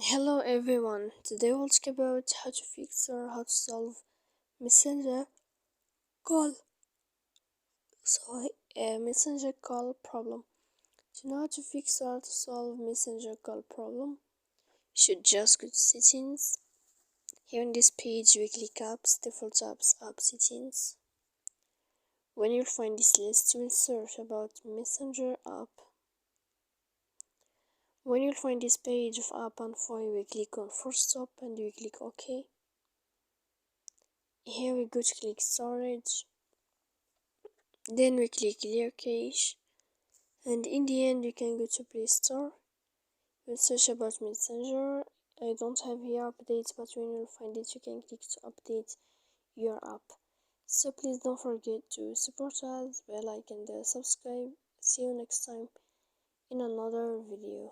Hello everyone, today we'll talk about how to fix or how to solve messenger call. Messenger call problem. To know how to fix or to solve messenger call problem, you should just go to settings. Here on this page we click apps, default apps, app settings. When you'll find this list, you will search about messenger app. When you'll find this page of app info, you will click on force stop and you will click OK. Here we go to click storage, then we click clear cache, and in the end we can go to Play Store. We'll search about Messenger. I don't have here updates, but when you'll find it you can click to update your app. So please don't forget to support us, like and subscribe. See you next time in another video.